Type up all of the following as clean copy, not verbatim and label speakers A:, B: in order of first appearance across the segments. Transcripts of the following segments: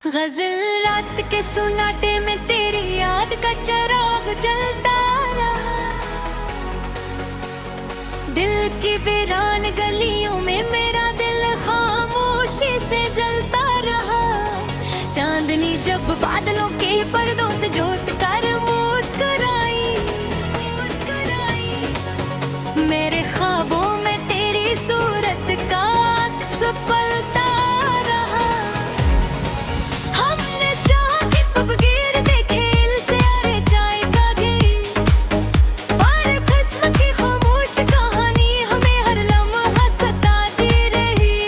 A: गजल रात के सुनाटे में तेरी याद का चिराग जलता रहा। दिल की वीरान गलियों में मेरा दिल खामोशी से जलता रहा। चांदनी जब बादलों के पर्दों से जोत कर मुस्कुराई, मेरे ख्वाबों में तेरी सूरत का अक्स पलता रहा। हमने चाहा कि पगीर के खेल से अरे जाएगा घी, पर किस्मत की खामोश कहानी हमें हर लम्हा सताती रही।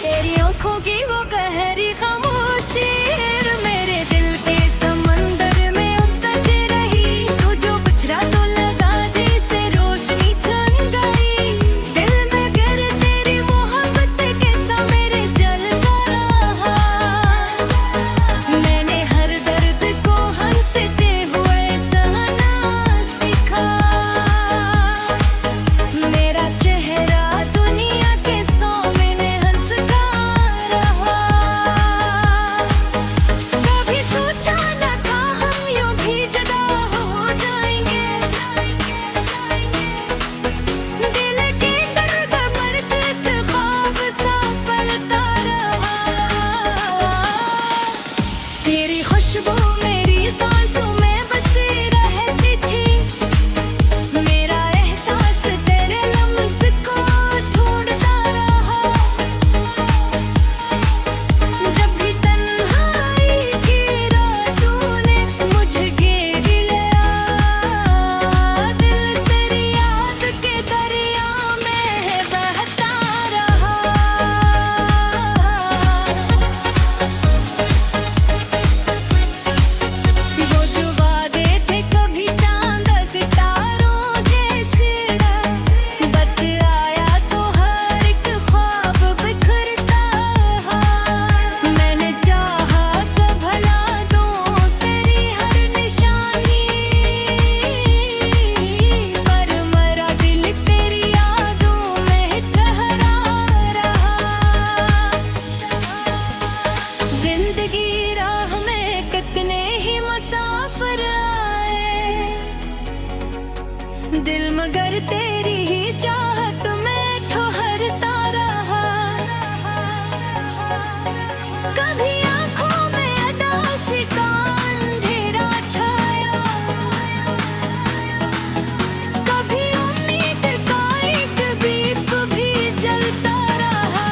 A: तेरी आंखों की वो गहरी खामोशी मेरे दिल के समंदर में उतर रही। तू जो बिछड़ा तो लगा जैसे रोशनी छन गई। दिल में गिर तेरी मोहब्बत के सा मेरे जलता रहा। मैंने हर दर्द को हंसते हुए सहना सीखा। मेरा चेहरा दुनिया के सामने हंसता रहा। कभी सोचा न था हम यूं भी जुदा हो जाएंगे। दिल के दर्द मर्द एक ख्वाब सा पलता रहा। तेरी खुशबू मेरी सांसों में बसी रहती थी। मेरा एहसास तेरे लम्स को ढूंढता रहा। जब भी तन्हाई की रातों ने मुझे घेर लिया, दिल तेरी याद के दरिया में बहता रहा। वो जो वादे थे कभी चांद सितारों जैसे बतलाया तो हर एक ख्वाब बिखरता रहा। मैंने चाहा तो भला दूं तेरी हर निशानी, पर मरा दिल तेरी यादों में ठहरा रहा। जिंदगी राह में कितने ही मुसाफिर आए, दिल मगर तेरी ही चाहत में ठहरता रहा। कभी आंखों में उदासी का अंधेरा छाया, कभी उम्मीद का एक दीप भी जलता रहा।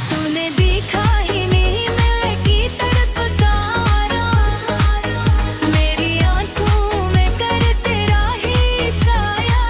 A: तूने देखा ही नहीं मैं की तड़पता रहा। मेरी आंखों में कर तेरा ही साया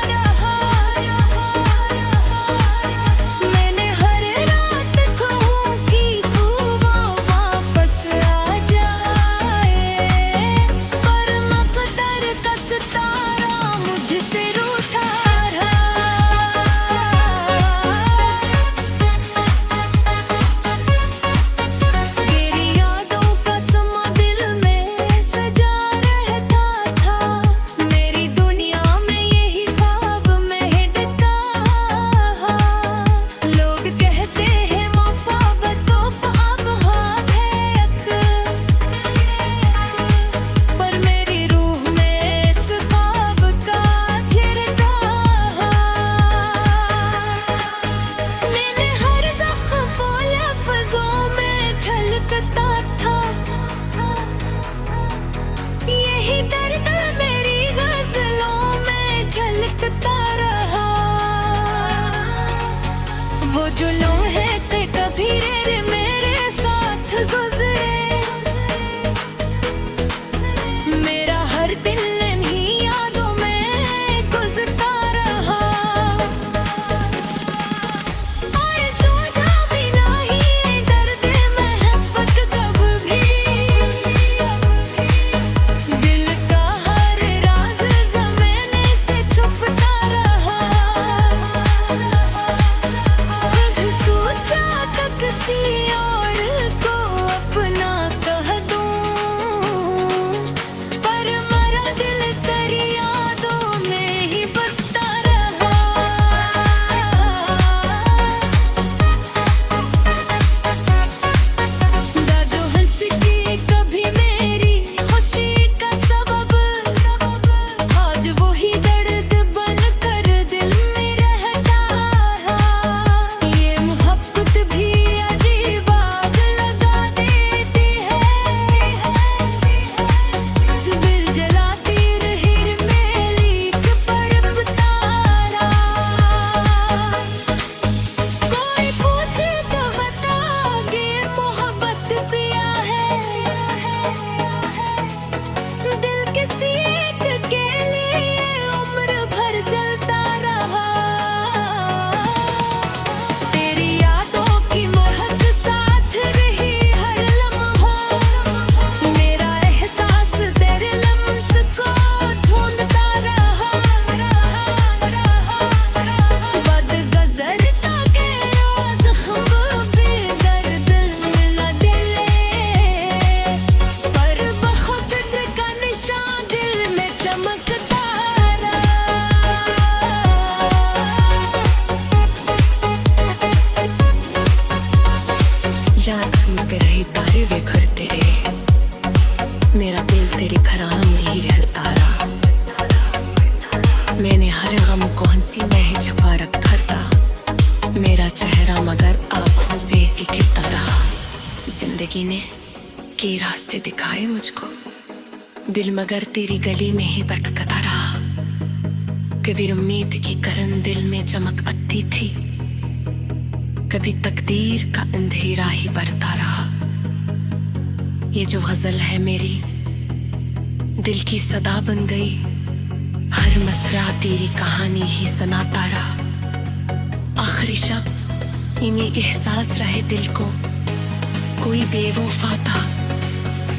A: जिंदगी ने के रास्ते दिखाए मुझको, दिल मगर तेरी गली में ही बरकता रहा। कभी उम्मीद की करन दिल में चमक आती थी, कभी तकदीर का अंधेरा ही बरता रहा। ये जो गजल है मेरी दिल की सदा बन गई, हर मसरा तेरी कहानी ही सुनाता रहा। आखिरी शब इन्हीं एहसास रहे दिल को, कोई बेवफा था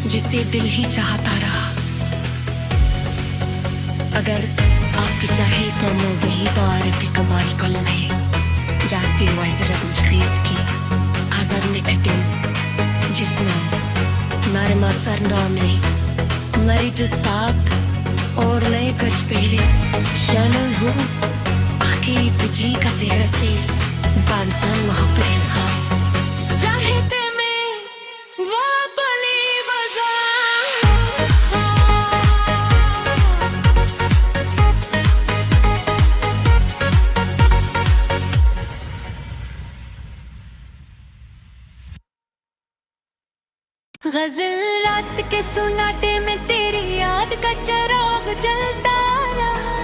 A: जिसे दिल ही चाहता रहा। अगर आपकी चाहे तो नोबही तारक कबाल कलमे जासी वाइजर बुझखीस की आजाद निकते जिसमें मारे मात्सर नॉमने मरी जस्तात और नए कच पहले शामिल हूँ आके बिजी का सेहरा से बांधन मोहब्बत खा चाहे ते में वो पली गजल रात के सुनाटे में तेरी याद का चिराग जलता रहा।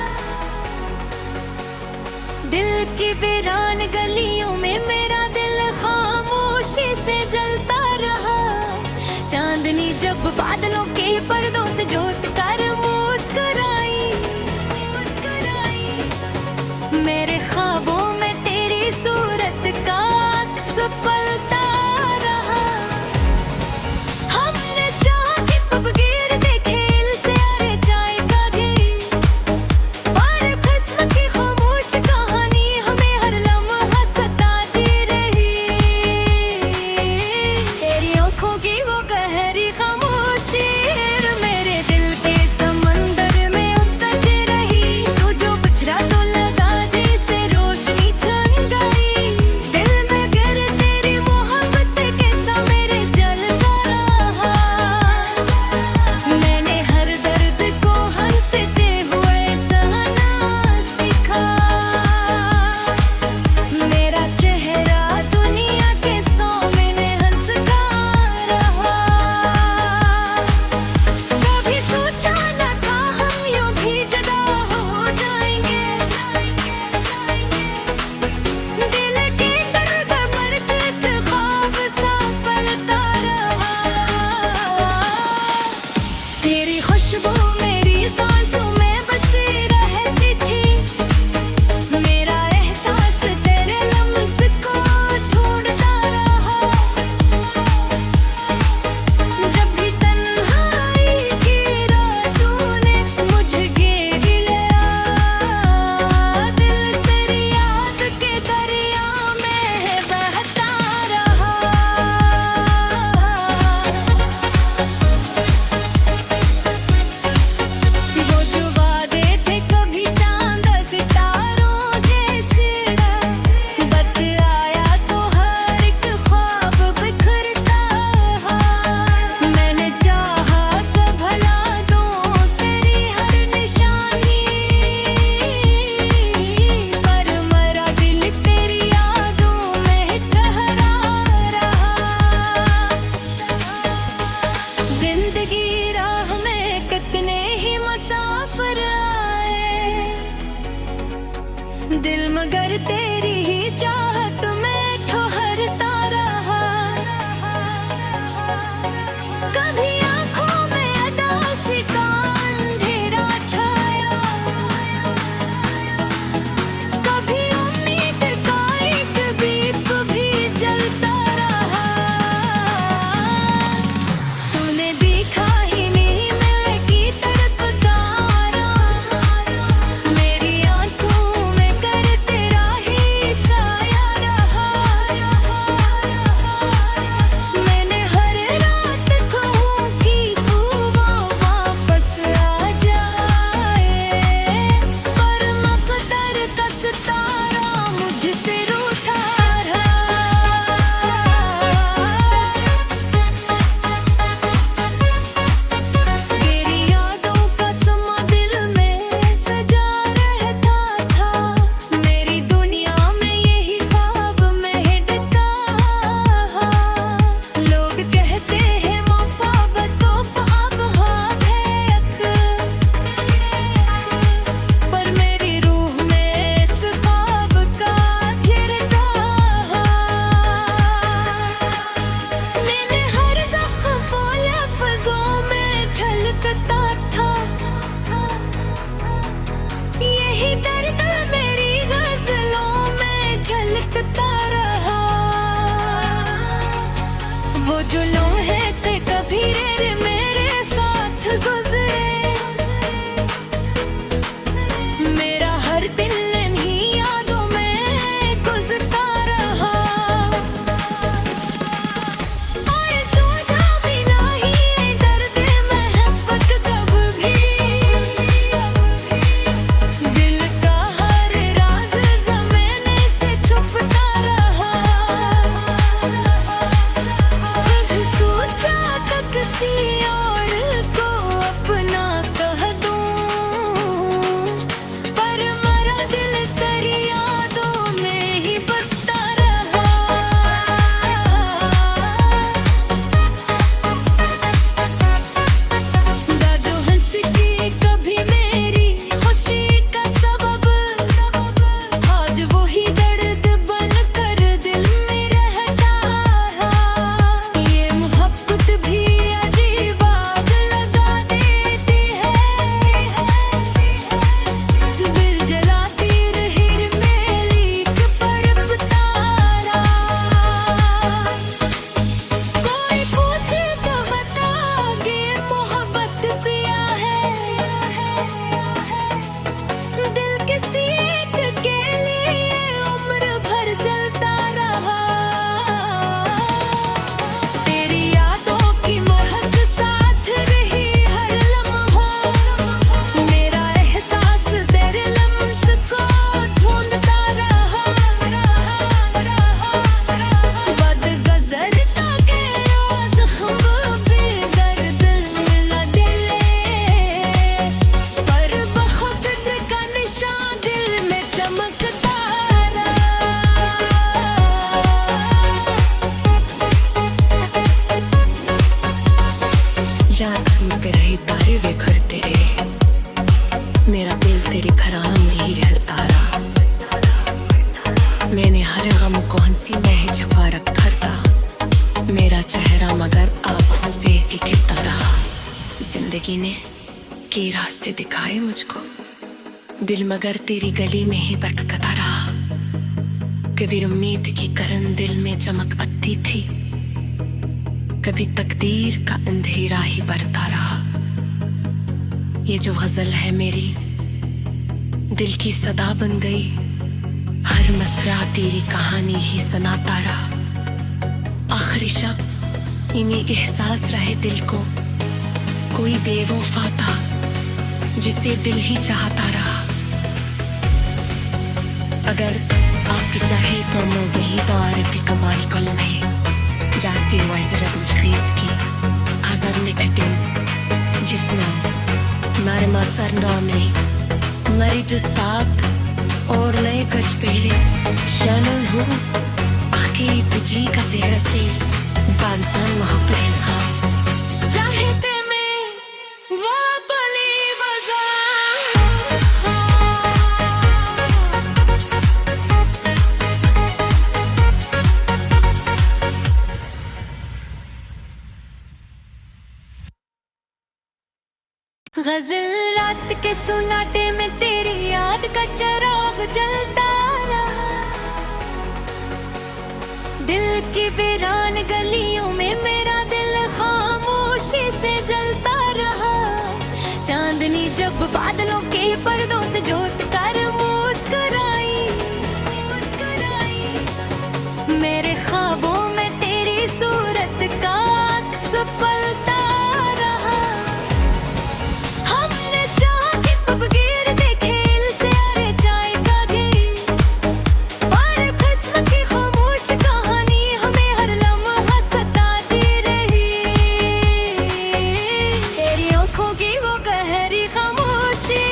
A: दिल की वीरान गलियों में मेरा दिल खामोशी से जलता रहा। चांदनी जब बादलों के पर्दों से जोत कर मुस्कुराई, मेरे ख्वाबों में तेरी सूरत का अक्स पलता रहा। हमने चाहा कि पगीर देखे इल से आरे जाए कागे, पर किस्म की खामोश कहानी हमें हर लम्हा सताती रही। तेरी आंखों की वो गहरी खामोशी जो लम्हे थे कभी रे मेरे साथ गुजरे, मेरा हर दिन इन्हीं यादों में गुजरता रहा। आए सोचा भी नहीं दर्द मोहब्बत कब भी, दिल का हर राज ज़माने से छुपता रहा। कभी सोचा था किसी और को अपना कह दूं, पर मेरा दिल तेरी यादों में ही बसता रहा। जो हंस के कभी मेरी खुशी का सबब, आज वही दर्द बन कर दिल में रहता है। ये मोहब्बत भी अजीब आग लगा देती है, दिल जलाती रही मेरी तड़पता रहा। कोई पूछे तो बताओगे मोहब्बत पिया है, दिल किसी एक के लिए उम्र भर चलता रहा। तेरी यादों की महक साथ रही हर लम्हा, मेरा एहसास तेरे लम्स को ढूंढता रहा। बद गुज़रता के ज़ख्म पे दर्द मिला दिले, पर बहुत का निशान दिल में चमकता रहा। जान चमक रही तारे वे घर तेरे, मेरा दिल तेरे घराना में ही रहता रहा। मैंने हर गम को हंसी में ही छुपा रखा था, मेरा चेहरा मगर आँखों से ही खिपता रहा। जिंदगी ने के रास्ते दिखाए मुझको, दिल मगर तेरी गली में ही भटकता रहा। कभी उम्मीद की करन दिल में चमक आती थी, कभी तकदीर का अंधेरा ही बरता रहा। ये जो गजल है मेरी दिल की सदा बन गई, हर मसरा तेरी कहानी ही सुनाता रहा। आखिरी शब्द इन्हीं एहसास रहे दिल को, कोई बेवफा था जिसे दिल ही चाहता रहा। अगर आपकी चाहे तो मोगी तारक कमाल कलम है, जासी वाइजर बुझखीज की आजाद निकटिन जिसमें मारे मात्सर नामले मरी जस्तात और नए कच पहले शानल हूँ आके बिजली का सेहरा से बांधता मोहब्बत खा चाहते में वो पली बजा। गजल रात के सुनाटे में तेरी याद का चिराग जलता रहा, दिल की वीरान गलियों में मेरा दिल खामोशी से जलता रहा। चांदनी जब बादलों के पर्दों से जोत कर मुस्कुराई, मेरे ख्वाबों में तेरी सूरत का अक्स पलता रहा। हमने चाहा कि कब गिरते खेल से अरे जाए कागे, और किस्मत की खामोश कहानी हमें हर लम्हा सताती रही। तेरी आंखों की वो गहरी खामोशी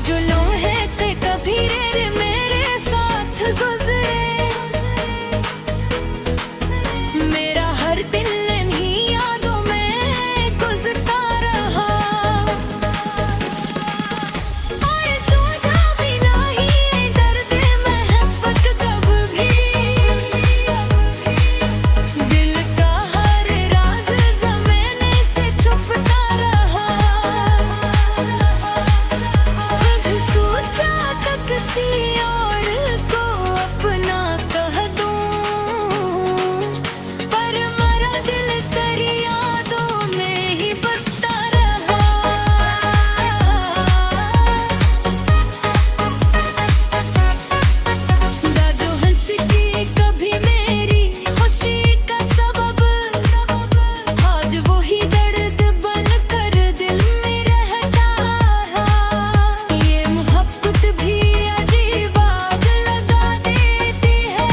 A: जो लम्हे थे कभी रे मेरे साथ गुजरे, मेरा हर दिन इन्हीं यादों में गुजरता रहा। आए सोचा भी नहीं दर्द मोहब्बत कब भी, दिल का हर राज ज़माने से छुपता रहा। कभी सोचा था किसी और को अपना कह दूं, पर मरा दिल तेरी यादों में ही बसता रहा। जो हंस के कभी मेरी खुशी का सबब, आज वही दर्द बन कर दिल में रहता है। ये मोहब्बत भी अजीब आग लगा देती है,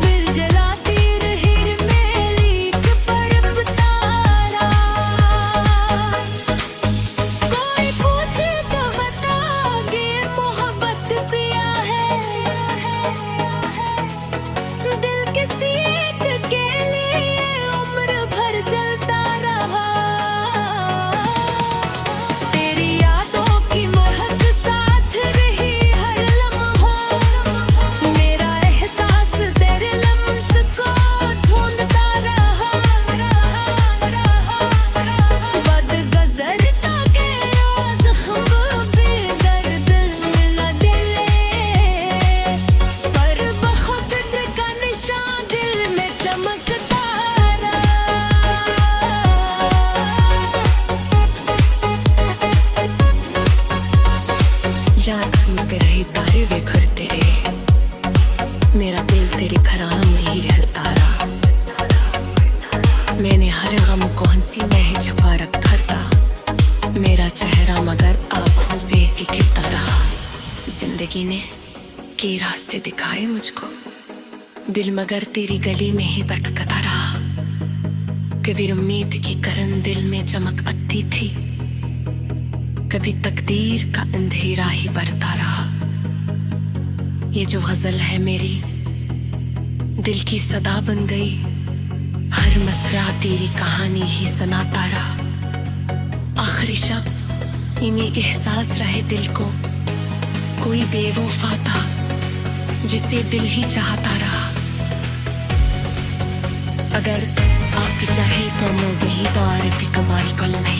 A: दिल जलाती रही मेरी तड़पता रहा। कोई पूछे तो बता के मोहब्बत पिया है, दिल किसी एक के लिए उम्र भर चलता रहा। तेरी यादों की महक साथ रही हर लम्हा, मेरा एहसास तेरे लम्स को ढूंढता रहा। बद गुज़रता के ज़ख्म पे दर्द मिला दिले, पर बहुत का निशान दिल में चमकता रहा। याद चमक रही तारे वे घर तेरे, मेरा दिल तेरे घराना में ही रहता रहा। मैंने हर गम को हंसी में ही छुपा रखा था, मेरा चेहरा मगर आँखों से ही खिपता रहा। जिंदगी ने कई रास्ते दिखाए मुझको, दिल मगर तेरी गली में ही भटकता रहा। कभी उम्मीद की करन दिल में चमक आती थी, कभी तकदीर का अंधेरा ही बरता रहा। ये जो गजल है मेरी दिल की सदा बन गई, हर मसरा तेरी कहानी ही सुनाता रहा। आखिरी शब्द इन्हीं एहसास रहे दिल को, कोई बेवफा था जिसे दिल ही चाहता रहा। अगर आपकी चाहे तो मैं वही तारक कमाल कलमे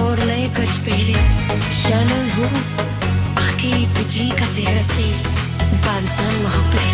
A: और नए कुछ पहले शामिल हूँ आखिर तुझी का सिर से बांधना मोहब्बत